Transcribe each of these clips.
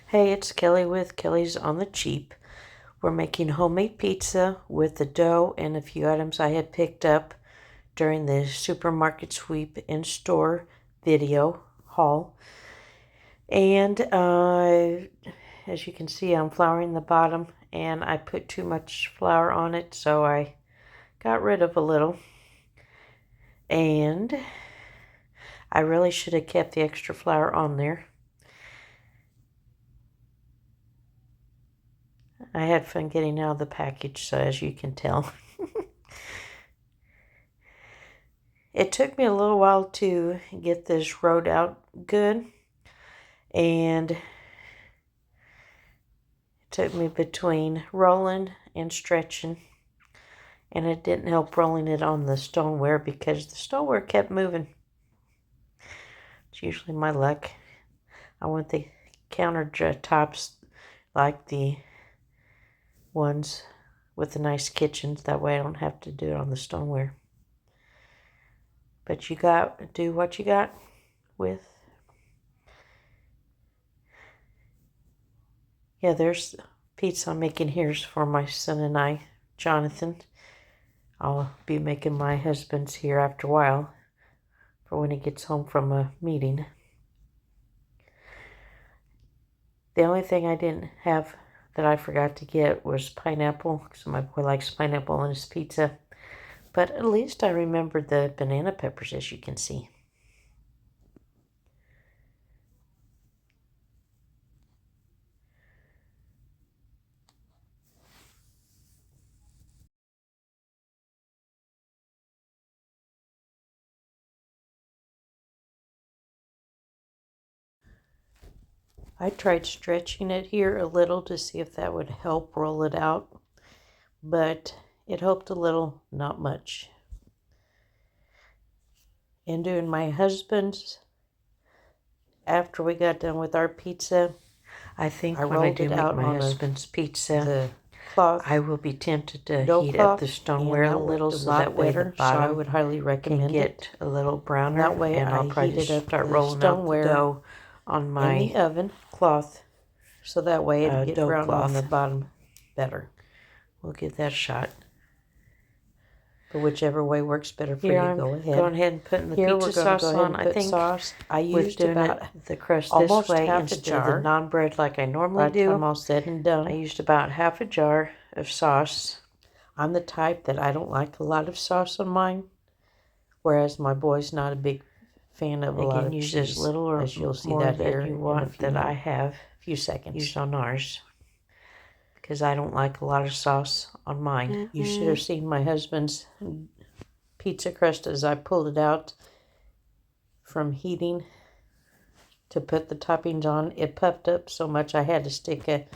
Hey, it's Kelly with Kelly's on the Cheap. We're making homemade pizza with the dough and a few items I had picked up during the supermarket sweep in-store video haul. And as you can see, I'm flouring the bottom, and I put too much flour on it, so I got rid of a little. And I really should have kept the extra flour on there. I had fun getting out of the package, so as you can tell. It took me a little while to get this rolled out good, and it took me between rolling and stretching, and it didn't help rolling it on the stoneware because the stoneware kept moving. It's usually my luck. I want the countertops like the ones with the nice kitchens. That way I don't have to do it on the stoneware. But you got do what you got with. Yeah, there's pizza I'm making here for my son and I, Jonathan. I'll be making my husband's here after a while for when he gets home from a meeting. The only thing I didn't have that I forgot to get was pineapple, because my boy likes pineapple on his pizza. But at least I remembered the banana peppers, as you can see. I tried stretching it here a little to see if that would help roll it out, but it helped a little, not much. And doing my husband's, after we got done with our pizza, I think when I do make my husband's pizza, the cloth, I will be tempted to heat up the stoneware a little, so that way the bottom, I would highly recommend can get a little browner. That way, and I'll probably just start rolling out the dough on my in the oven cloth, so that way it'll get brown on the bottom better. We'll give that a shot. But whichever way works better for you, go ahead. Going ahead and putting the pizza sauce on. I think I used about the crust this way instead of the naan bread like I normally do. I'm all said and done. I used about half a jar of sauce. I'm the type that I don't like a lot of sauce on mine, whereas my boy's not a big fan of a lot of cheese. Use as little or as you'll see that here you want that I have a few seconds used on ours, because I don't like a lot of sauce on mine. You should have seen my husband's pizza crust as I pulled it out from heating to put the toppings on. It puffed up so much I had to stick a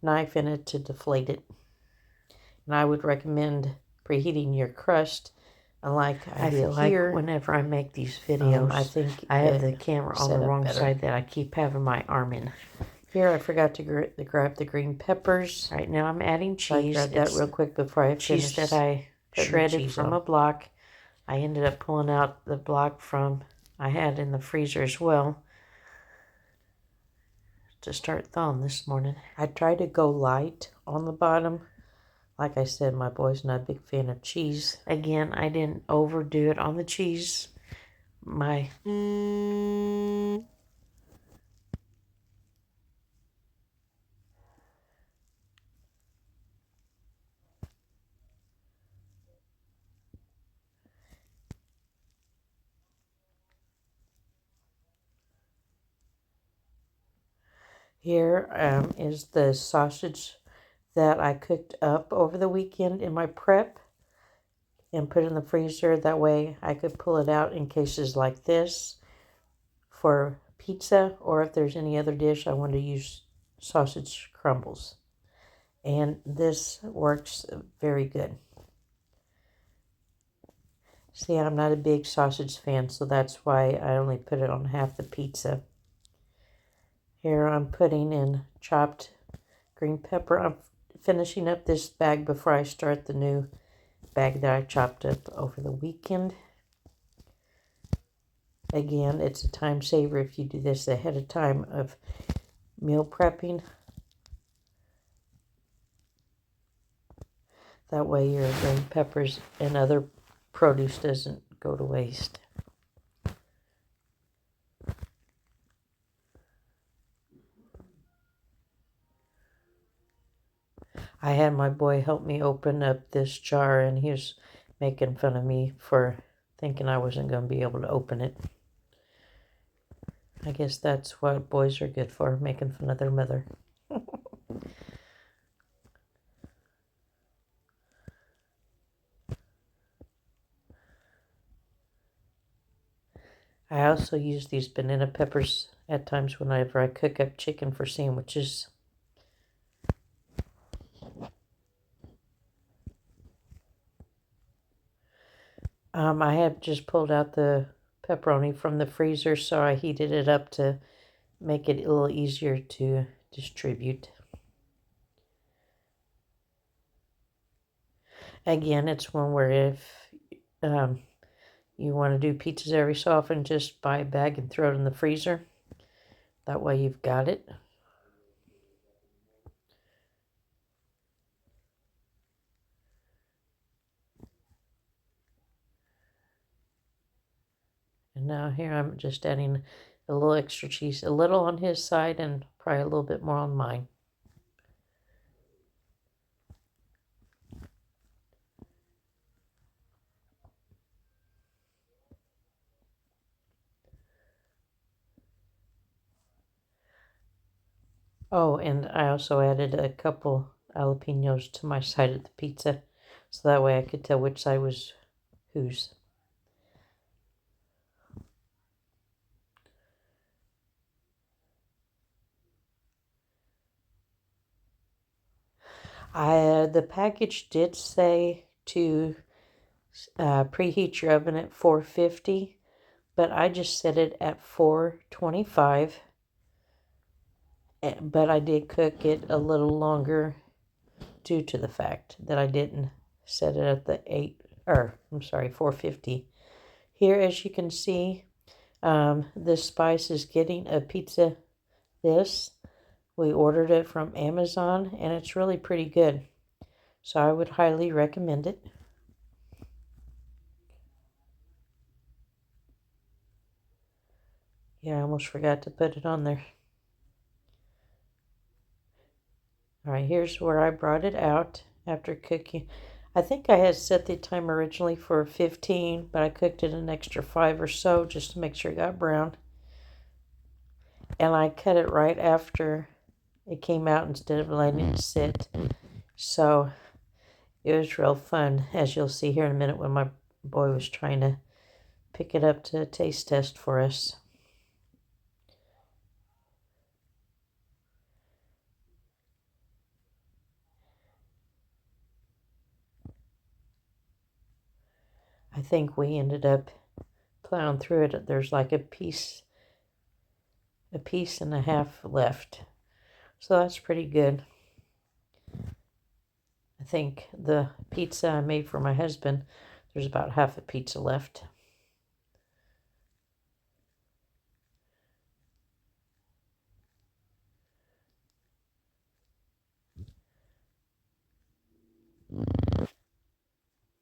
knife in it to deflate it. And I would recommend preheating your crust. Unlike I feel here, like whenever I make these videos, I think I have the camera on the wrong side that I keep having my arm in. Here I forgot to grab the green peppers. Right now I'm adding cheese. I grabbed that real quick before I finished. Cheese that I shredded from a block. I ended up pulling out the block from I had in the freezer as well to start thawing this morning. I tried to go light on the bottom. Like I said, my boy's not a big fan of cheese. Again, I didn't overdo it on the cheese. Here is the sausage that I cooked up over the weekend in my prep and put in the freezer. That way I could pull it out in cases like this for pizza, or if there's any other dish I want to use sausage crumbles. And this works very good. See, I'm not a big sausage fan, so that's why I only put it on half the pizza. Here I'm putting in chopped green pepper. I'm finishing up this bag before I start the new bag that I chopped up over the weekend. Again, it's a time saver if you do this ahead of time of meal prepping. That way your green peppers and other produce doesn't go to waste. I had my boy help me open up this jar, and he was making fun of me for thinking I wasn't going to be able to open it. I guess that's what boys are good for, making fun of their mother. I also use these banana peppers at times whenever I cook up chicken for sandwiches. I have just pulled out the pepperoni from the freezer, so I heated it up to make it a little easier to distribute. Again, it's one where if you want to do pizzas every so often, just buy a bag and throw it in the freezer. That way you've got it. And now here I'm just adding a little extra cheese, a little on his side and probably a little bit more on mine. Oh, and I also added a couple jalapenos to my side of the pizza, so that way I could tell which side was whose. The package did say to preheat your oven at 450, but I just set it at 425. But I did cook it a little longer due to the fact that I didn't set it at the 450. Here, as you can see, this spice is getting a pizza this. We ordered it from Amazon, and it's really pretty good. So I would highly recommend it. Yeah, I almost forgot to put it on there. All right, here's where I brought it out after cooking. I think I had set the time originally for 15, but I cooked it an extra 5 or so just to make sure it got brown. And I cut it right after it came out instead of letting it sit. So it was real fun, as you'll see here in a minute when my boy was trying to pick it up to taste test for us. I think we ended up plowing through it. There's like a piece and a half left. So that's pretty good. I think the pizza I made for my husband, there's about half a pizza left.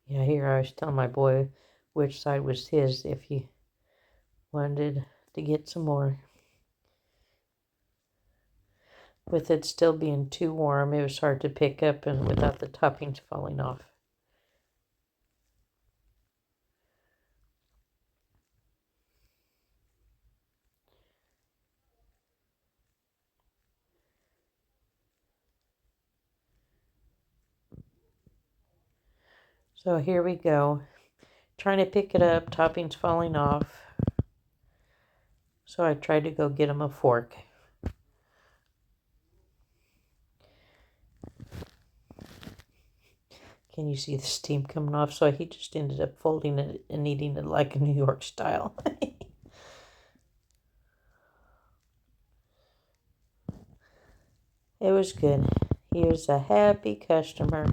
Yeah, here I was telling my boy which side was his if he wanted to get some more. With it still being too warm, it was hard to pick up and without the toppings falling off. So here we go. Trying to pick it up, toppings falling off. So I tried to go get him a fork. Can you see the steam coming off? So he just ended up folding it and eating it like a New York style. It was good. He was a happy customer.